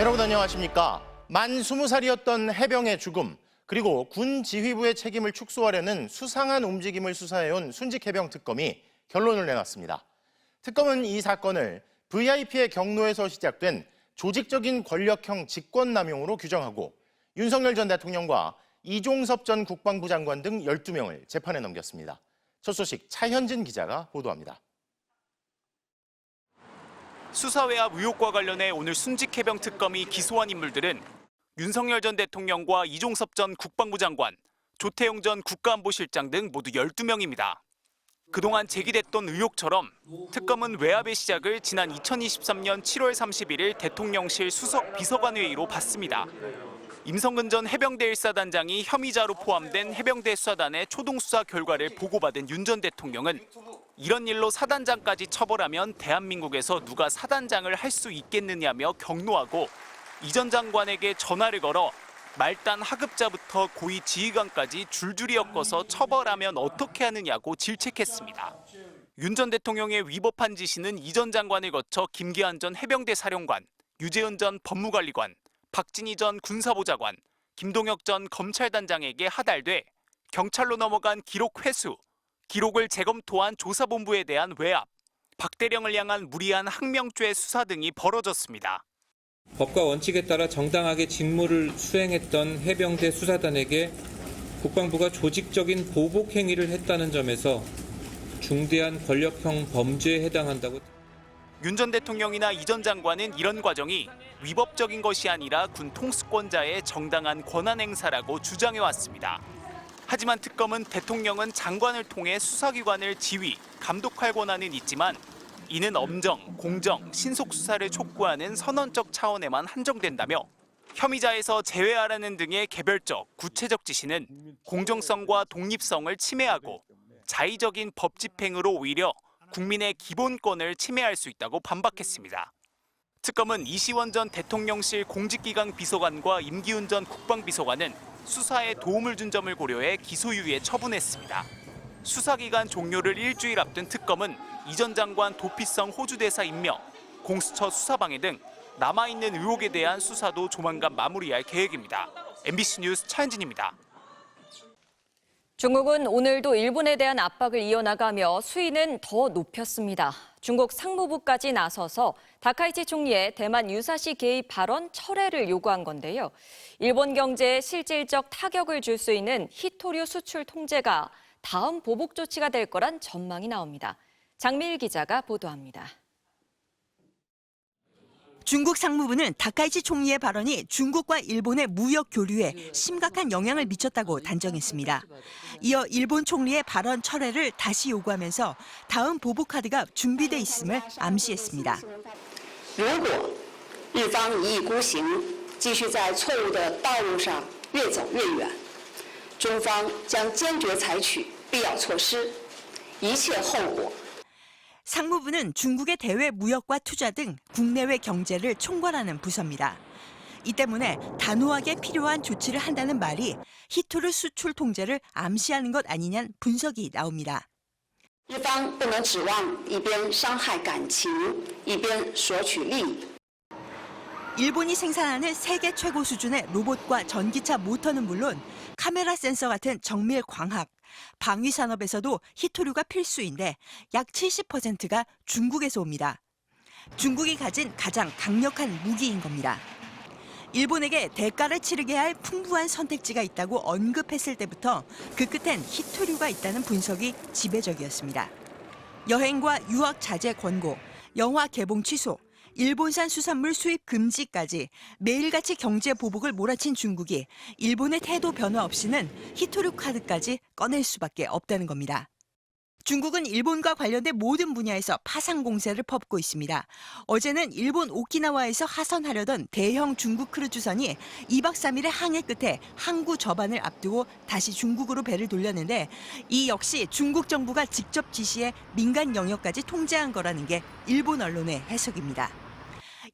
여러분 안녕하십니까? 만 20살이었던 해병의 죽음, 그리고 군 지휘부의 책임을 축소하려는 수상한 움직임을 수사해온 순직해병 특검이 결론을 내놨습니다. 특검은 이 사건을 VIP의 경로에서 시작된 조직적인 권력형 직권남용으로 규정하고 윤석열 전 대통령과 이종섭 전 국방부 장관 등 12명을 재판에 넘겼습니다. 첫 소식 차현진 기자가 보도합니다. 수사외압 의혹과 관련해 오늘 순직해병 특검이 기소한 인물들은 윤석열 전 대통령과 이종섭 전 국방부 장관, 조태용 전 국가안보실장 등 모두 12명입니다. 그동안 제기됐던 의혹처럼 특검은 외압의 시작을 지난 2023년 7월 31일 대통령실 수석 비서관 회의로 봤습니다. 임성근 전 해병대 1사단장이 혐의자로 포함된 해병대 수사단의 초동 수사 결과를 보고받은 윤 전 대통령은 이런 일로 사단장까지 처벌하면 대한민국에서 누가 사단장을 할 수 있겠느냐며 격노하고 이 전 장관에게 전화를 걸어 말단 하급자부터 고위 지휘관까지 줄줄이 엮어서 처벌하면 어떻게 하느냐고 질책했습니다. 윤 전 대통령의 위법한 지시는 이 전 장관을 거쳐 김기한 전 해병대 사령관, 유재은 전 법무관리관, 박진희 전 군사보좌관, 김동혁 전 검찰단장에게 하달돼 경찰로 넘어간 기록 회수, 기록을 재검토한 조사본부에 대한 외압, 박 대령을 향한 무리한 항명죄 수사 등이 벌어졌습니다. 법과 원칙에 따라 정당하게 직무를 수행했던 해병대 수사단에게 국방부가 조직적인 보복 행위를 했다는 점에서 중대한 권력형 범죄에 해당한다고. 윤 전 대통령이나 이 전 장관은 이런 과정이 위법적인 것이 아니라 군 통수권자의 정당한 권한 행사라고 주장해왔습니다. 하지만 특검은 대통령은 장관을 통해 수사기관을 지휘, 감독할 권한은 있지만 이는 엄정, 공정, 신속 수사를 촉구하는 선언적 차원에만 한정된다며 혐의자에서 제외하라는 등의 개별적, 구체적 지시는 공정성과 독립성을 침해하고 자의적인 법 집행으로 오히려 국민의 기본권을 침해할 수 있다고 반박했습니다. 특검은 이시원 전 대통령실 공직기강 비서관과 임기훈 전 국방비서관은 수사에 도움을 준 점을 고려해 기소유예 처분했습니다. 수사기간 종료를 일주일 앞둔 특검은 이 전 장관 도피성 호주대사 임명, 공수처 수사방해 등 남아있는 의혹에 대한 수사도 조만간 마무리할 계획입니다. MBC 뉴스 차현진입니다. 중국은 오늘도 일본에 대한 압박을 이어나가며 수위는 더 높였습니다. 중국 상무부까지 나서서 다카이치 총리의 대만 유사시 개입 발언 철회를 요구한 건데요. 일본 경제에 실질적 타격을 줄 수 있는 히토류 수출 통제가 다음 보복 조치가 될 거란 전망이 나옵니다. 장미일 기자가 보도합니다. 중국 상무부는 다카이치 총리의 발언이 중국과 일본의 무역 교류에 심각한 영향을 미쳤다고 단정했습니다. 이어 일본 총리의 발언 철회를 다시 요구하면서 다음 보복 카드가 준비돼 있음을 암시했습니다. 如果日方一意孤行，继续在错误的道路上越走越远，中方将坚决采取必要措施，一切后果 상무부는 중국의 대외 무역과 투자 등 국내외 경제를 총괄하는 부서입니다. 이 때문에 단호하게 필요한 조치를 한다는 말이 히토류 수출 통제를 암시하는 것 아니냐는 분석이 나옵니다. 一方不能指望一边伤害感情，一边索取利益。 일본이 생산하는 세계 최고 수준의 로봇과 전기차 모터는 물론 카메라 센서 같은 정밀 광학, 방위 산업에서도 히토류가 필수인데 약 70%가 중국에서 옵니다. 중국이 가진 가장 강력한 무기인 겁니다. 일본에게 대가를 치르게 할 풍부한 선택지가 있다고 언급했을 때부터 그 끝엔 히토류가 있다는 분석이 지배적이었습니다. 여행과 유학 자제 권고, 영화 개봉 취소, 일본산 수산물 수입 금지까지 매일같이 경제 보복을 몰아친 중국이 일본의 태도 변화 없이는 히토류 카드까지 꺼낼 수밖에 없다는 겁니다. 중국은 일본과 관련된 모든 분야에서 파상 공세를 퍼붓고 있습니다. 어제는 일본 오키나와에서 하선하려던 대형 중국 크루즈선이 2박 3일의 항해 끝에 항구 접안을 앞두고 다시 중국으로 배를 돌렸는데 이 역시 중국 정부가 직접 지시해 민간 영역까지 통제한 거라는 게 일본 언론의 해석입니다.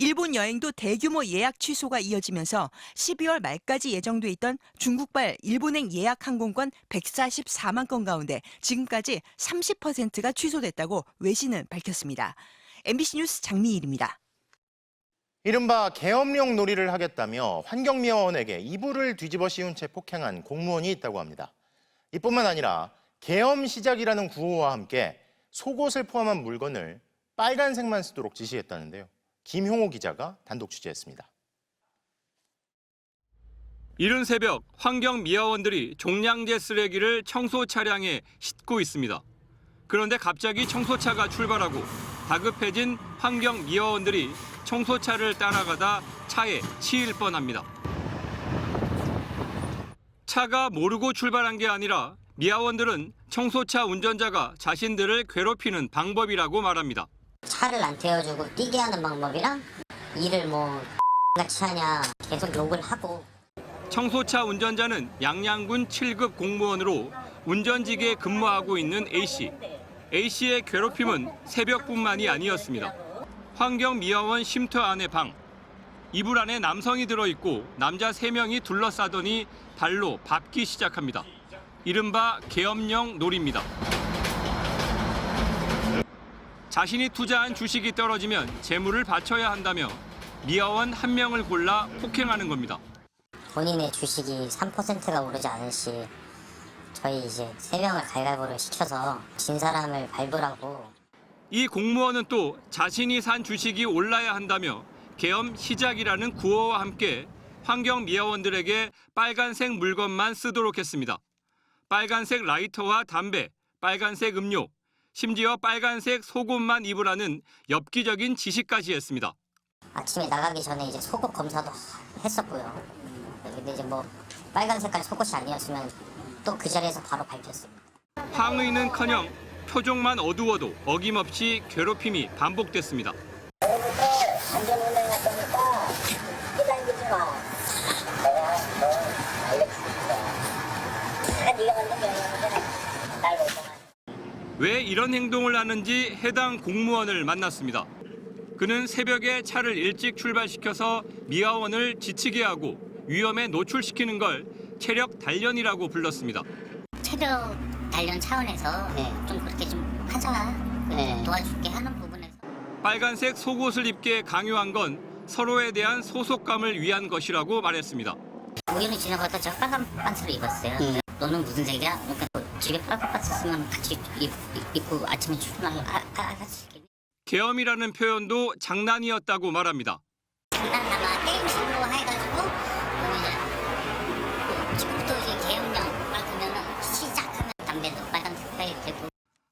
일본 여행도 대규모 예약 취소가 이어지면서 12월 말까지 예정돼 있던 중국발 일본행 예약 항공권 144만 건 가운데 지금까지 30%가 취소됐다고 외신은 밝혔습니다. MBC 뉴스 장미일입니다. 이른바 계엄령 놀이를 하겠다며 환경미화원에게 이불을 뒤집어 씌운 채 폭행한 공무원이 있다고 합니다. 이뿐만 아니라 계엄 시작이라는 구호와 함께 속옷을 포함한 물건을 빨간색만 쓰도록 지시했다는데요. 김형호 기자가 단독 취재했습니다. 이른 새벽 환경미화원들이 종량제 쓰레기를 청소 차량에 싣고 있습니다. 그런데 갑자기 청소차가 출발하고 다급해진 환경미화원들이 청소차를 따라가다 차에 치일 뻔합니다. 차가 모르고 출발한 게 아니라 미화원들은 청소차 운전자가 자신들을 괴롭히는 방법이라고 말합니다. 차를 안 태워주고 뛰게 하는 방법이랑 일을 같이 하냐 계속 욕을 하고. 청소차 운전자는 양양군 7급 공무원으로 운전직에 근무하고 있는 A씨. A씨의 괴롭힘은 새벽뿐만이 아니었습니다. 환경미화원 쉼터 안의 방. 이불 안에 남성이 들어있고 남자 3명이 둘러싸더니 발로 밟기 시작합니다. 이른바 계엄령 놀이입니다. 자신이 투자한 주식이 떨어지면 재물을 바쳐야 한다며 미화원 1명을 골라 폭행하는 겁니다. 본인의 주식이 3%가 오르지 않은 시 저희 이제 3명을 가위바위보를 시켜서 진 사람을 밟으라고. 이 공무원은 또 자신이 산 주식이 올라야 한다며 계엄 시작이라는 구호와 함께 환경미화원들에게 빨간색 물건만 쓰도록 했습니다. 빨간색 라이터와 담배, 빨간색 음료, 심지어 빨간색 속옷만 입으라는 엽기적인 지시까지 했습니다. 아침에 나가기 전에 이제 속옷 검사도 했었고요. 근데 이제 빨간 색깔 속옷이 아니었으면 또 그 자리에서 바로 밟혔습니다. 항의는커녕 표정만 어두워도 어김없이 괴롭힘이 반복됐습니다. 오늘부터 안전운행할 거니까 휘날리지 마. 내가 너 알려줄게. 다 네가 만든 영역인데 날 보고만. 왜 이런 행동을 하는지 해당 공무원을 만났습니다. 그는 새벽에 차를 일찍 출발시켜서 미화원을 지치게 하고 위험에 노출시키는 걸 체력 단련이라고 불렀습니다. 체력 단련 차원에서 좀 그렇게 좀 하자. 도와줄게 하는 부분에서. 빨간색 속옷을 입게 강요한 건 서로에 대한 소속감을 위한 것이라고 말했습니다. 우연히 지나가다 제가 빨간 반스를 입었어요. 너는 무슨 색이야? 그러니까 집에 빨간 반스 쓰면 같이 입고 아침에 출근하고 같이. 계엄이라는 표현도 장난이었다고 말합니다. 장난삼아 게임식으로 해가지고 지금부터 이제 계엄령 그러면은 시작하면 담배도 빨간 색깔이 되고.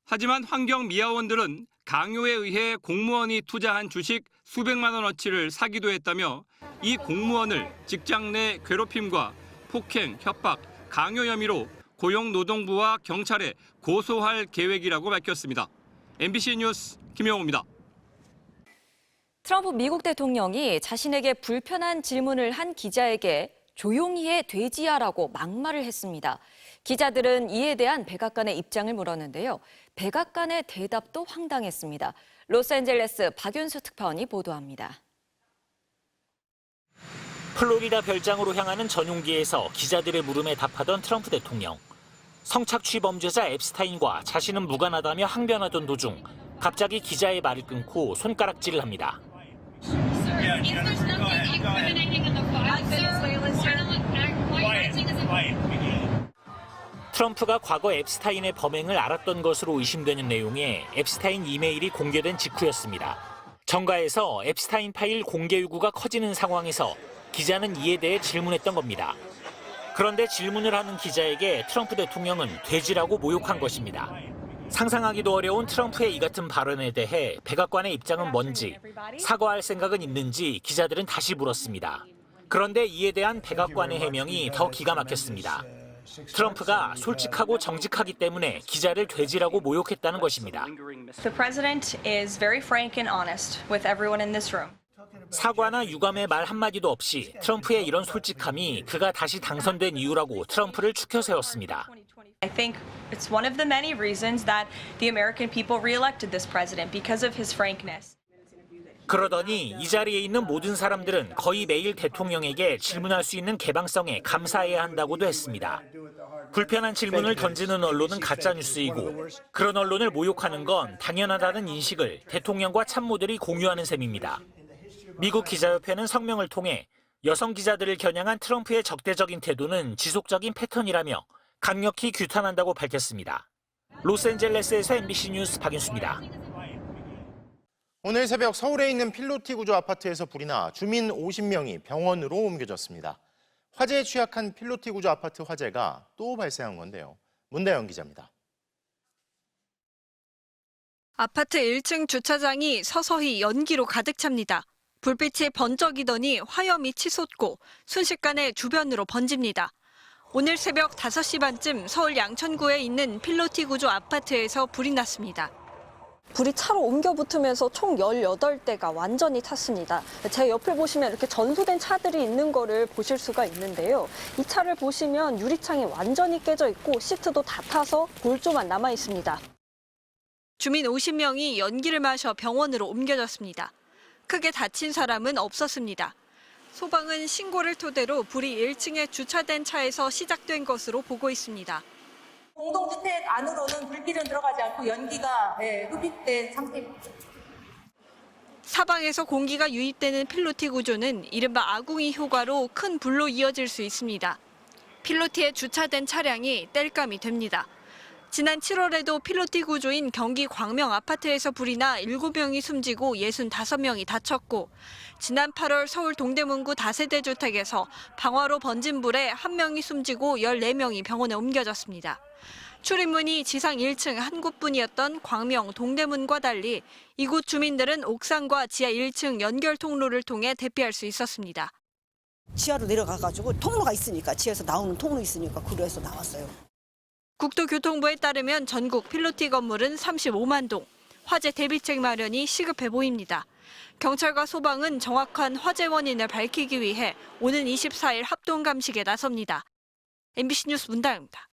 하지만 환경미화원들은 강요에 의해 공무원이 투자한 주식 수백만 원어치를 사기도 했다며 이 공무원을 직장 내 괴롭힘과 폭행, 협박, 강요 혐의로 고용노동부와 경찰에 고소할 계획이라고 밝혔습니다. MBC 뉴스 김영호입니다. 트럼프 미국 대통령이 자신에게 불편한 질문을 한 기자에게 조용히 해 돼지야라고 막말을 했습니다. 기자들은 이에 대한 백악관의 입장을 물었는데요. 백악관의 대답도 황당했습니다. 로스앤젤레스 박윤수 특파원이 보도합니다. 플로리다 별장으로 향하는 전용기에서 기자들의 물음에 답하던 트럼프 대통령. 성착취 범죄자 앱스타인과 자신은 무관하다며 항변하던 도중 갑자기 기자의 말을 끊고 손가락질을 합니다. 트럼프가 과거 앱스타인의 범행을 알았던 것으로 의심되는 내용의 앱스타인 이메일이 공개된 직후였습니다. 정가에서 앱스타인 파일 공개 요구가 커지는 상황에서 기자는 이에 대해 질문했던 겁니다. 그런데 질문을 하는 기자에게 트럼프 대통령은 돼지라고 모욕한 것입니다. 상상하기도 어려운 트럼프의 이 같은 발언에 대해 백악관의 입장은 뭔지, 사과할 생각은 있는지 기자들은 다시 물었습니다. 그런데 이에 대한 백악관의 해명이 더 기가 막혔습니다. 트럼프가 솔직하고 정직하기 때문에 기자를 돼지라고 모욕했다는 것입니다. The president is very frank and honest with everyone in this room. 사과나 유감의 말 한마디도 없이 트럼프의 이런 솔직함이 그가 다시 당선된 이유라고 트럼프를 추켜 세웠습니다. I think it's one of the many reasons that the American people re-elected this president because of his frankness. 그러더니 이 자리에 있는 모든 사람들은 거의 매일 대통령에게 질문할 수 있는 개방성에 감사해야 한다고도 했습니다. 불편한 질문을 던지는 언론은 가짜뉴스이고 그런 언론을 모욕하는 건 당연하다는 인식을 대통령과 참모들이 공유하는 셈입니다. 미국 기자협회는 성명을 통해 여성 기자들을 겨냥한 트럼프의 적대적인 태도는 지속적인 패턴이라며 강력히 규탄한다고 밝혔습니다. 로스앤젤레스에서 MBC 뉴스 박인수입니다. 오늘 새벽 서울에 있는 필로티 구조 아파트에서 불이 나 주민 50명이 병원으로 옮겨졌습니다. 화재에 취약한 필로티 구조 아파트 화재가 또 발생한 건데요. 문다영 기자입니다. 아파트 1층 주차장이 서서히 연기로 가득 찹니다. 불빛이 번쩍이더니 화염이 치솟고 순식간에 주변으로 번집니다. 오늘 새벽 5시 반쯤 서울 양천구에 있는 필로티 구조 아파트에서 불이 났습니다. 불이 차로 옮겨 붙으면서 총 18대가 완전히 탔습니다. 제 옆을 보시면 이렇게 전소된 차들이 있는 거를 보실 수가 있는데요. 이 차를 보시면 유리창이 완전히 깨져 있고 시트도 다 타서 골조만 남아 있습니다. 주민 50명이 연기를 마셔 병원으로 옮겨졌습니다. 크게 다친 사람은 없었습니다. 소방은 신고를 토대로 불이 1층에 주차된 차에서 시작된 것으로 보고 있습니다. 공동주택 안으로는 불길은 들어가지 않고 연기가 흡입된 상태입니다. 사방에서 공기가 유입되는 필로티 구조는 이른바 아궁이 효과로 큰 불로 이어질 수 있습니다. 필로티에 주차된 차량이 땔감이 됩니다. 지난 7월에도 필로티 구조인 경기 광명 아파트에서 불이 나 7명이 숨지고 65명이 다쳤고 지난 8월 서울 동대문구 다세대 주택에서 방화로 번진 불에 1명이 숨지고 14명이 병원에 옮겨졌습니다. 출입문이 지상 1층 한 곳뿐이었던 광명 동대문과 달리 이곳 주민들은 옥상과 지하 1층 연결 통로를 통해 대피할 수 있었습니다. 지하로 내려가가지고 통로가 있으니까 지하에서 나오는 통로 있으니까 그래서 나왔어요. 국토교통부에 따르면 전국 필로티 건물은 35만 동, 화재 대비책 마련이 시급해 보입니다. 경찰과 소방은 정확한 화재 원인을 밝히기 위해 오는 24일 합동 감식에 나섭니다. MBC 뉴스 문다영입니다.